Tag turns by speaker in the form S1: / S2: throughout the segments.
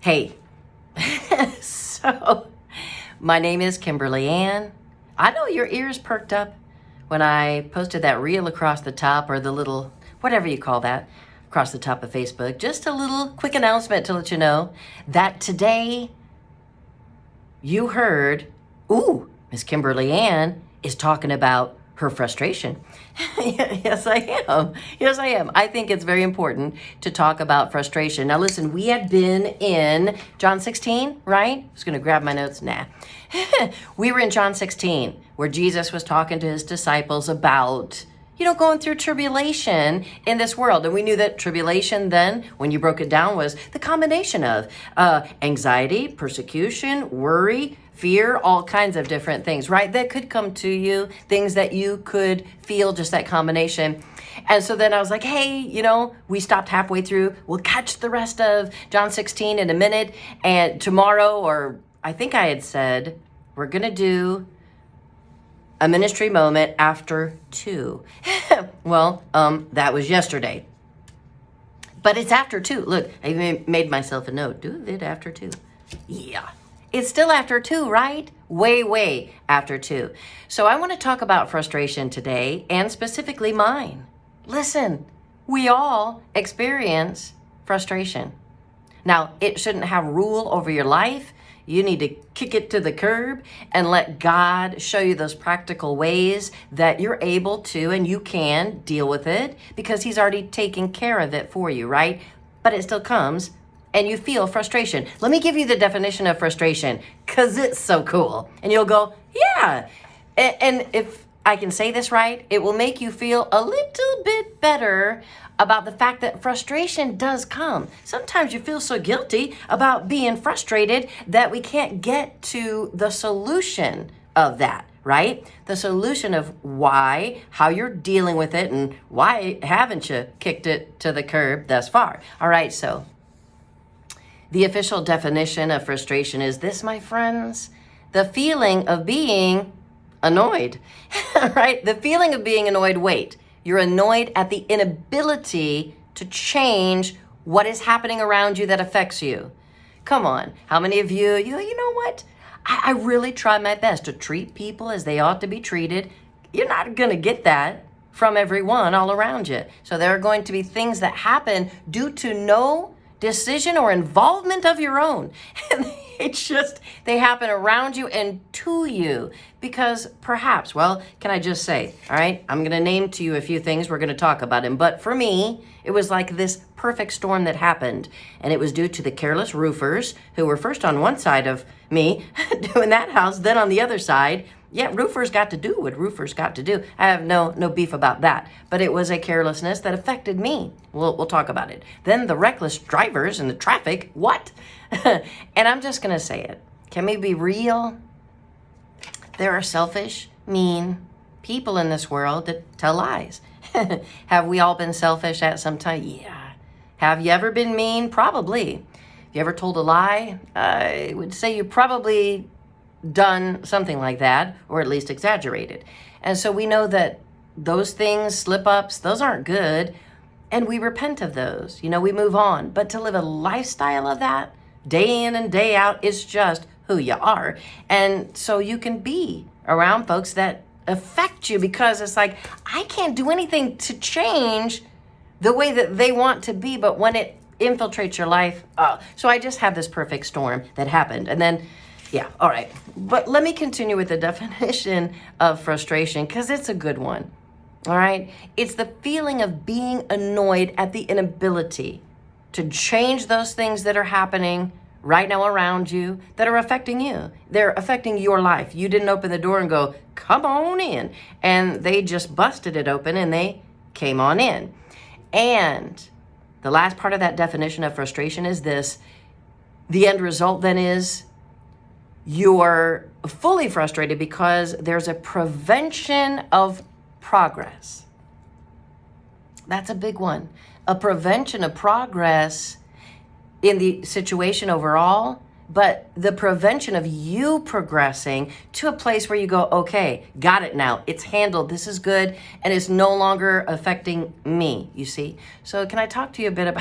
S1: Hey, so my name is Kimberly Ann. I know your ears perked up when I posted that reel across the top, or the little, whatever you call that, across the top of Facebook. Just a little quick announcement to let you know that today you heard, Miss Kimberly Ann is talking about her frustration. Yes, I am. Yes, I am. I think it's very important to talk about frustration. Now, listen, we had been in John 16, right? I was going to grab my notes. Nah. We were in John 16, where Jesus was talking to his disciples about, going through tribulation in this world. And we knew that tribulation then, when you broke it down, was the combination of anxiety, persecution, worry, fear, all kinds of different things, right? That could come to you, things that you could feel, just that combination. And so then I was like, hey, we stopped halfway through. We'll catch the rest of John 16 in a minute. And tomorrow, or I think I had said, we're going to do a ministry moment after 2. Well, that was yesterday. But it's after 2. Look, I made myself a note. Do it after 2. Yeah. It's still after 2, right? Way after 2. So I want to talk about frustration today, and specifically mine. Listen, we all experience frustration. Now, it shouldn't have rule over your life. You need to kick it to the curb and let God show you those practical ways that you're able to and you can deal with it, because he's already taken care of it for you, right? But it still comes and you feel frustration. Let me give you the definition of frustration, because it's so cool. And you'll go, yeah. And if I can say this right, it will make you feel a little bit better about the fact that frustration does come. Sometimes you feel so guilty about being frustrated that we can't get to the solution of that, right? The solution of why, how you're dealing with it, and why haven't you kicked it to the curb thus far. All right, so the official definition of frustration is this, my friends: the feeling of being annoyed, right? The feeling of being annoyed. Wait, you're annoyed at the inability to change what is happening around you that affects you. Come on. How many of you know what? I really try my best to treat people as they ought to be treated. You're not going to get that from everyone all around you. So there are going to be things that happen due to no decision or involvement of your own. And they happen around you and to you because perhaps, can I just say, all right, I'm going to name to you a few things. We're going to talk about them. But for me, it was like this perfect storm that happened. And it was due to the careless roofers who were first on one side of me doing that house, then on the other side. Yeah, roofers got to do what roofers got to do. I have no beef about that. But it was a carelessness that affected me. We'll talk about it. Then the reckless drivers in the traffic. What? And I'm just going to say it. Can we be real? There are selfish, mean people in this world that tell lies. Have we all been selfish at some time? Yeah. Have you ever been mean? Probably. Have you ever told a lie? I would say you probably done something like that, or at least exaggerated. And so we know that those things, slip-ups, those aren't good, and we repent of those. We move on. But to live a lifestyle of that, day in and day out, is just who you are. And so you can be around folks that affect you, because it's like, I can't do anything to change the way that they want to be, but when it infiltrates your life, so I just have this perfect storm that happened. And then yeah, all right. But let me continue with the definition of frustration, because it's a good one. All right. It's the feeling of being annoyed at the inability to change those things that are happening right now around you that are affecting you. They're affecting your life. You didn't open the door and go, come on in. And they just busted it open and they came on in. And the last part of that definition of frustration is this: the end result then is you're fully frustrated because there's a prevention of progress. That's a big one. A prevention of progress in the situation overall but the prevention of you progressing to a place where you go, okay, got it now. It's handled. This is good. And it's no longer affecting me, you see? So can I talk to you a bit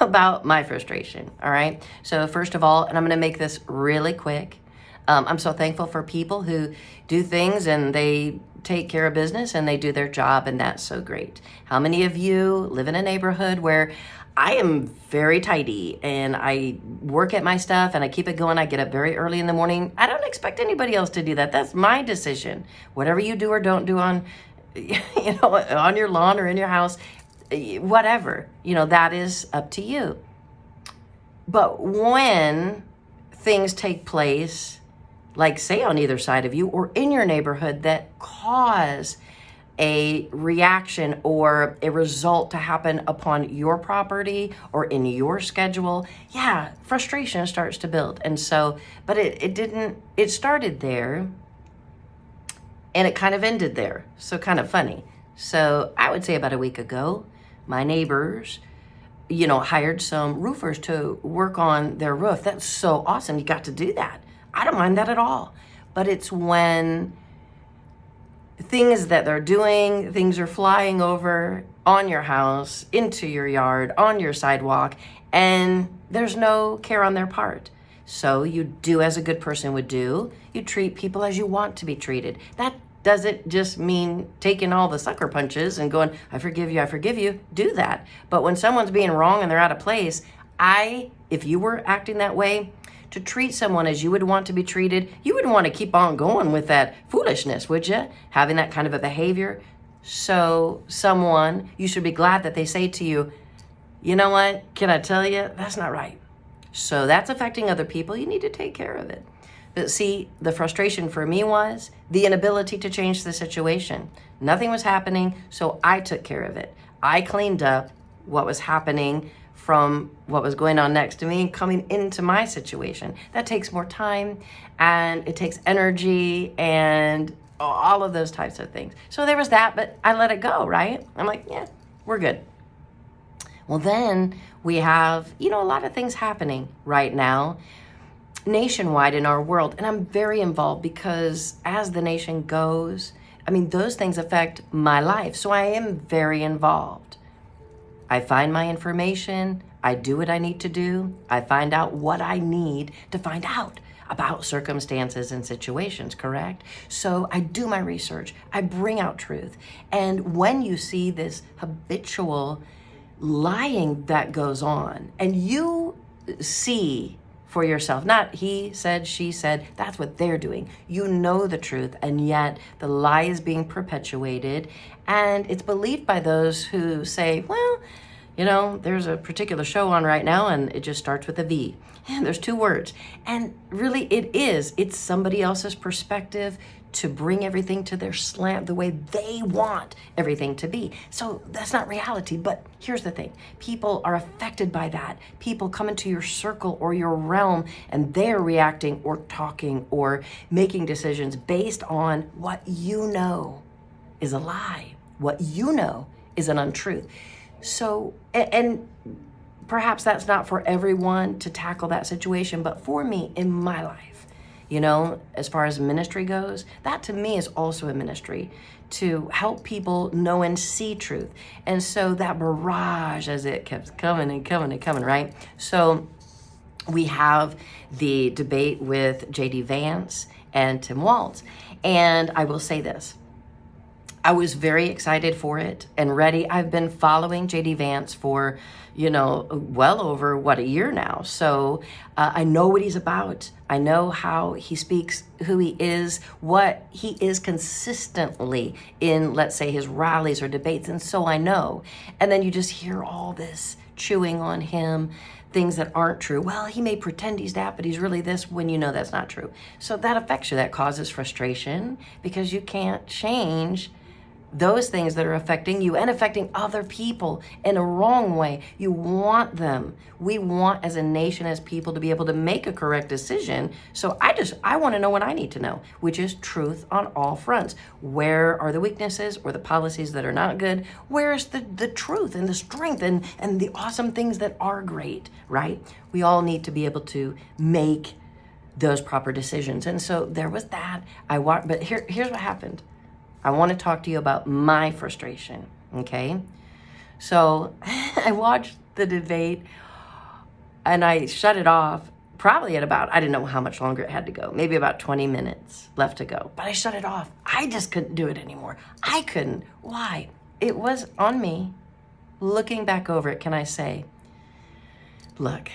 S1: about my frustration? All right. So first of all, and I'm going to make this really quick. I'm so thankful for people who do things and they take care of business and they do their job, and that's so great. How many of you live in a neighborhood where I am very tidy and I work at my stuff and I keep it going. I get up very early in the morning. I don't expect anybody else to do that. That's my decision. Whatever you do or don't do on, on your lawn or in your house, whatever, that is up to you. But when things take place, like say on either side of you or in your neighborhood, that cause a reaction or a result to happen upon your property or in your schedule, frustration starts to build. And so, but it started there and it kind of ended there. So kind of funny. So I would say about a week ago, my neighbors, hired some roofers to work on their roof. That's so awesome. You got to do that. I don't mind that at all. But it's when things that they're doing, things are flying over on your house, into your yard, on your sidewalk, and there's no care on their part. So you do as a good person would do. You treat people as you want to be treated. That doesn't just mean taking all the sucker punches and going, I forgive you. Do that. But when someone's being wrong and they're out of place, if you were acting that way, to treat someone as you would want to be treated, you wouldn't want to keep on going with that foolishness, would you? Having that kind of a behavior. So you should be glad that they say to you, you know what, can I tell you, that's not right. So that's affecting other people. You need to take care of it. But see, the frustration for me was the inability to change the situation. Nothing was happening, so I took care of it. I cleaned up what was happening from what was going on next to me and coming into my situation. That takes more time and it takes energy and all of those types of things. So there was that, but I let it go, right? I'm like, yeah, we're good. Well, then we have, a lot of things happening right now nationwide in our world. And I'm very involved because as the nation goes, those things affect my life. So I am very involved. I find my information, I do what I need to do, I find out what I need to find out about circumstances and situations, correct? So I do my research, I bring out truth. And when you see this habitual lying that goes on, and you see for yourself, not he said, she said, that's what they're doing. You know the truth, and yet the lie is being perpetuated, and it's believed by those who say, well, there's a particular show on right now, and it just starts with a V, and there's 2 words. And really, it's somebody else's perspective to bring everything to their slant the way they want everything to be. So that's not reality. But here's the thing. People are affected by that. People come into your circle or your realm and they're reacting or talking or making decisions based on what you know is a lie, what you know is an untruth. So, and perhaps that's not for everyone to tackle that situation, but for me in my life, as far as ministry goes, that to me is also a ministry to help people know and see truth. And so that barrage as it kept coming and coming and coming, right? So we have the debate with J.D. Vance and Tim Walz. And I will say this. I was very excited for it and ready. I've been following J.D. Vance for, well over, a year now. So I know what he's about. I know how he speaks, who he is, what he is consistently in, let's say, his rallies or debates. And so I know. And then you just hear all this chewing on him, things that aren't true. Well, he may pretend he's that, but he's really this, when you know that's not true. So that affects you. That causes frustration because you can't change those things that are affecting you and affecting other people in a wrong way. You want them. We want, as a nation, as people, to be able to make a correct decision. So I want to know what I need to know, which is truth on all fronts. Where are the weaknesses or the policies that are not good? Where is the truth and the strength and the awesome things that are great, right? We all need to be able to make those proper decisions. And so there was that. But here's what happened. I want to talk to you about my frustration, okay? So I watched the debate and I shut it off probably at about, I didn't know how much longer it had to go, maybe about 20 minutes left to go. But I shut it off. I just couldn't do it anymore. I couldn't. Why? It was on me. Looking back over it, can I say, look,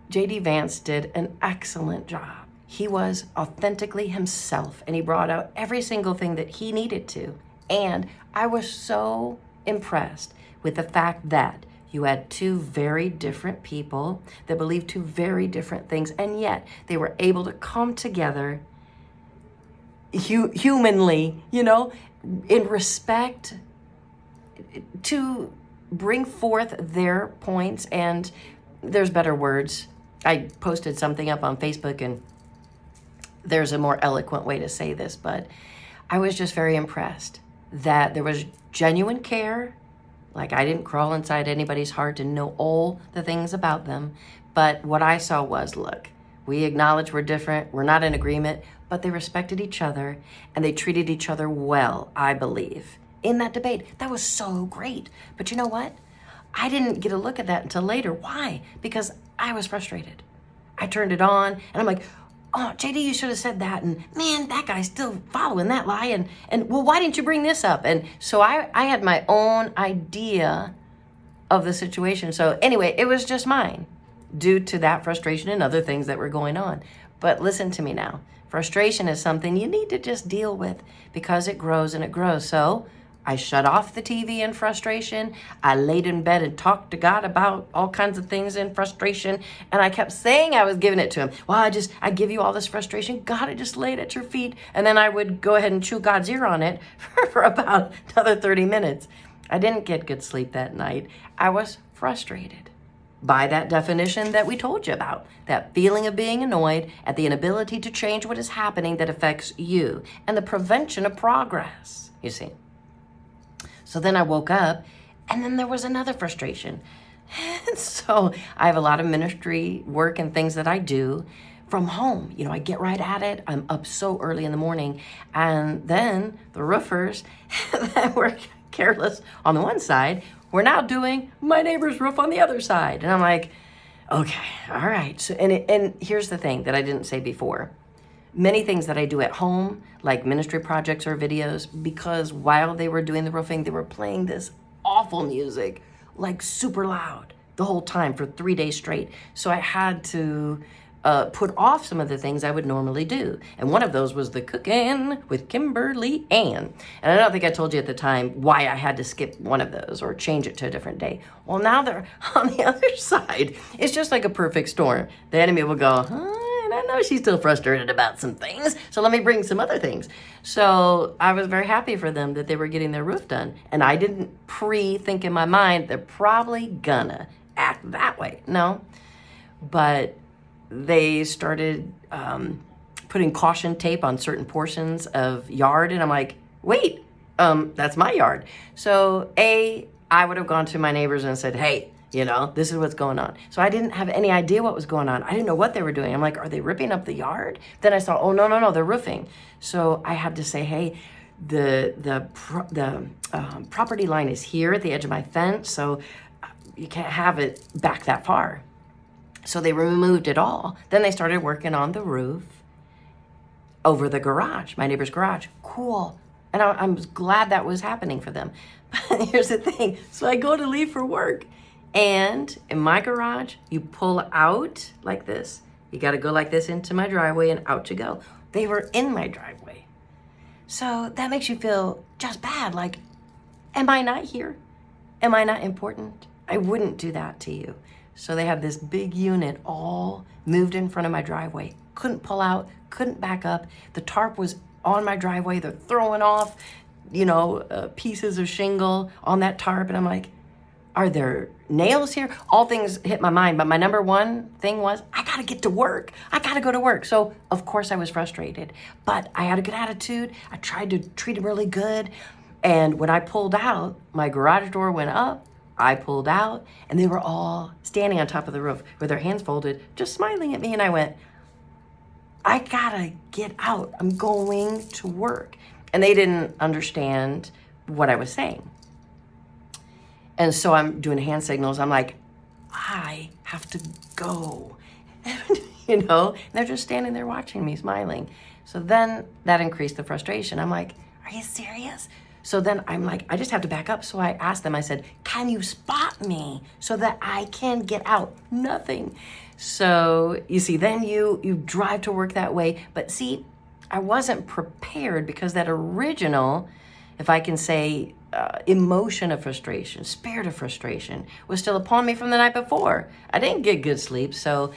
S1: J.D. Vance did an excellent job. He was authentically himself, and he brought out every single thing that he needed to. And I was so impressed with the fact that you had two very different people that believed two very different things, and yet they were able to come together humanly, in respect, to bring forth their points. And there's better words. I posted something up on Facebook, and there's a more eloquent way to say this, but I was just very impressed that there was genuine care. Like, I didn't crawl inside anybody's heart and know all the things about them. But what I saw was, look, we acknowledge we're different. We're not in agreement, but they respected each other and they treated each other well, I believe, in that debate. That was so great. But you know what? I didn't get a look at that until later. Why? Because I was frustrated. I turned it on and I'm like, oh, JD, you should have said that. And man, that guy's still following that lie. And well, why didn't you bring this up? And so I had my own idea of the situation. So anyway, it was just mine due to that frustration and other things that were going on. But listen to me now. Frustration is something you need to just deal with because it grows and it grows. So I shut off the TV in frustration. I laid in bed and talked to God about all kinds of things in frustration. And I kept saying I was giving it to him. Well, I give you all this frustration. God, I just laid at your feet. And then I would go ahead and chew God's ear on it for about another 30 minutes. I didn't get good sleep that night. I was frustrated by that definition that we told you about. That feeling of being annoyed at the inability to change what is happening that affects you and the prevention of progress, you see. So then I woke up, and then there was another frustration. So I have a lot of ministry work and things that I do from home. I get right at it. I'm up so early in the morning. And then the roofers that were careless on the one side were now doing my neighbor's roof on the other side. And I'm like, okay, all right. So, and here's the thing that I didn't say before. Many things that I do at home, like ministry projects or videos, because while they were doing the roofing, they were playing this awful music, like super loud the whole time for 3 days straight. So I had to put off some of the things I would normally do. And one of those was the Cooking with Kimberly Ann. And I don't think I told you at the time why I had to skip one of those or change it to a different day. Well, now they're on the other side. It's just like a perfect storm. The enemy will go, I know she's still frustrated about some things, so let me bring some other things. So I was very happy for them that they were getting their roof done. And I didn't pre-think in my mind, they're probably gonna act that way. No. But they started putting caution tape on certain portions of yard. And I'm like, wait, that's my yard. So I would have gone to my neighbors and said, hey, this is what's going on. So I didn't have any idea what was going on. I didn't know what they were doing. I'm like, are they ripping up the yard? Then I saw, oh, no, they're roofing. So I had to say, hey, the property line is here at the edge of my fence, so you can't have it back that far. So they removed it all. Then they started working on the roof over the garage, my neighbor's garage. Cool. And I'm glad that was happening for them. But here's the thing. So I go to leave for work. And in my garage, you pull out like this. You got to go like this into my driveway and out you go. They were in my driveway. So that makes you feel just bad. Like, am I not here? Am I not important? I wouldn't do that to you. So they have this big unit all moved in front of my driveway. Couldn't pull out, couldn't back up. The tarp was on my driveway. They're throwing off pieces of shingle on that tarp. And I'm like, are there nails here? All things hit my mind. But my number one thing was, I got to get to work. I got to go to work. So, of course, I was frustrated. But I had a good attitude. I tried to treat him really good. And when I pulled out, my garage door went up. I pulled out. And they were all standing on top of the roof with their hands folded, just smiling at me. And I went, I got to get out. I'm going to work. And they didn't understand what I was saying. And so I'm doing hand signals. I'm like, I have to go. And they're just standing there watching me, smiling. So then that increased the frustration. I'm like, are you serious? So then I'm like, I just have to back up. So I asked them, I said, can you spot me so that I can get out? Nothing. So you see, then you drive to work that way. But see, I wasn't prepared because that original, if I can say, emotion of frustration, spirit of frustration was still upon me from the night before. I didn't get good sleep. So,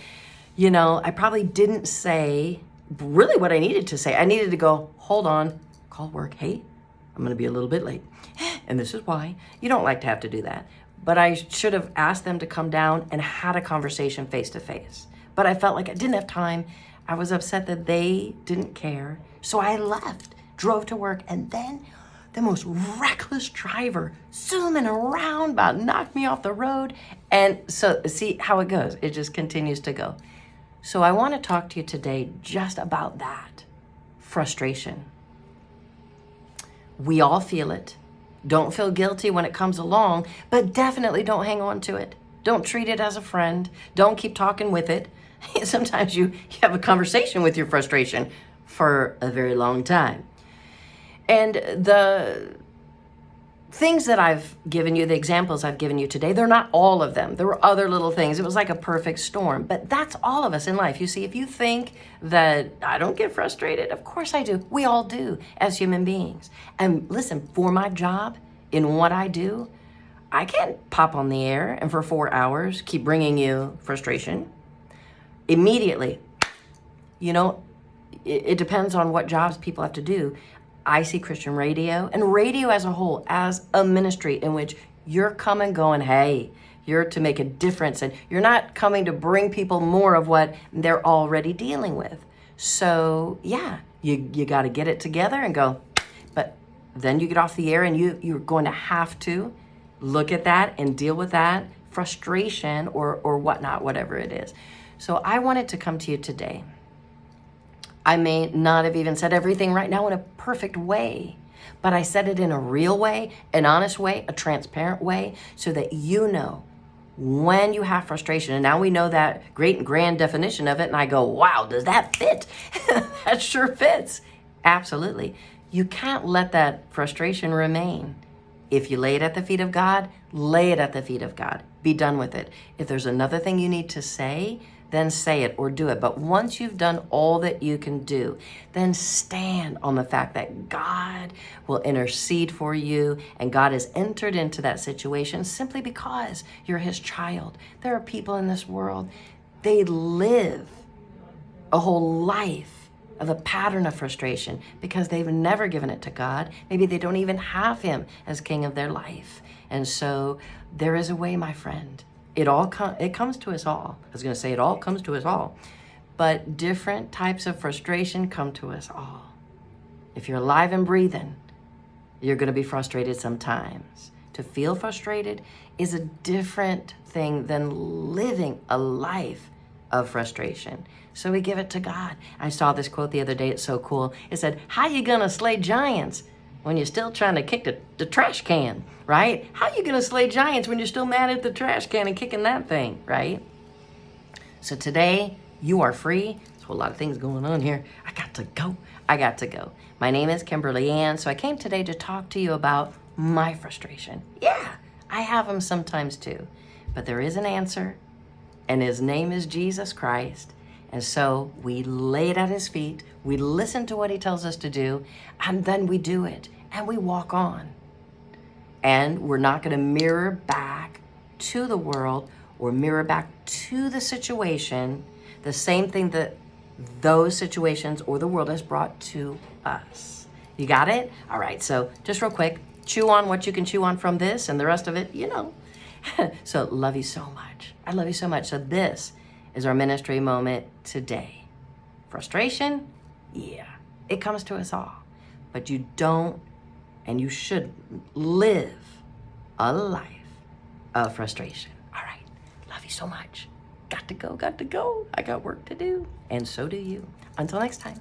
S1: I probably didn't say really what I needed to say. I needed to go, hold on, call work. Hey, I'm going to be a little bit late. And this is why. You don't like to have to do that. But I should have asked them to come down and had a conversation face to face. But I felt like I didn't have time. I was upset that they didn't care. So I left, drove to work, and then the most reckless driver zooming around, about knocked me off the road. And so see how it goes. It just continues to go. So I want to talk to you today just about that frustration. We all feel it. Don't feel guilty when it comes along, but definitely don't hang on to it. Don't treat it as a friend. Don't keep talking with it. Sometimes you have a conversation with your frustration for a very long time. And the things that I've given you, the examples I've given you today, they're not all of them. There were other little things. It was like a perfect storm. But that's all of us in life. You see, if you think that I don't get frustrated, of course I do. We all do as human beings. And listen, for my job, in what I do, I can't pop on the air and for 4 hours keep bringing you frustration. Immediately, it depends on what jobs people have to do. I see Christian radio and radio as a whole as a ministry in which you're coming going, hey, you're to make a difference, and you're not coming to bring people more of what they're already dealing with. So yeah, you got to get it together and go. But then you get off the air and you're going to have to look at that and deal with that frustration or whatnot, whatever it is. So I wanted to come to you today. I may not have even said everything right now in a perfect way, but I said it in a real way, an honest way, a transparent way, so that you know when you have frustration. And now we know that great and grand definition of it, and I go, wow, does that fit? That sure fits. Absolutely. You can't let that frustration remain. If you lay it at the feet of God, lay it at the feet of God. Be done with it. If there's another thing you need to say, then say it or do it. But once you've done all that you can do, then stand on the fact that God will intercede for you, and God has entered into that situation simply because you're his child. There are people in this world, they live a whole life of a pattern of frustration because they've never given it to God. Maybe they don't even have him as king of their life. And so there is a way, my friend. It comes to us all. I was going to say it all comes to us all. But different types of frustration come to us all. If you're alive and breathing, you're going to be frustrated sometimes. To feel frustrated is a different thing than living a life of frustration. So we give it to God. I saw this quote the other day. It's so cool. It said, how you going to slay giants when you're still trying to kick the trash can, right? How are you going to slay giants when you're still mad at the trash can and kicking that thing, right? So today, you are free. There's a whole lot of things going on here. I got to go. My name is Kimberly Ann, so I came today to talk to you about my frustration. Yeah, I have them sometimes too. But there is an answer, and his name is Jesus Christ. And so we lay it at his feet, we listen to what he tells us to do, and then we do it, and we walk on. And we're not going to mirror back to the world or mirror back to the situation the same thing that those situations or the world has brought to us. You got it? All right, so just real quick, chew on what you can chew on from this, and the rest of it, So love you so much. I love you so much. So this is our ministry moment today. Frustration? Yeah, it comes to us all. But you don't and you should live a life of frustration. All right, love you so much. Got to go. I got work to do. And so do you. Until next time.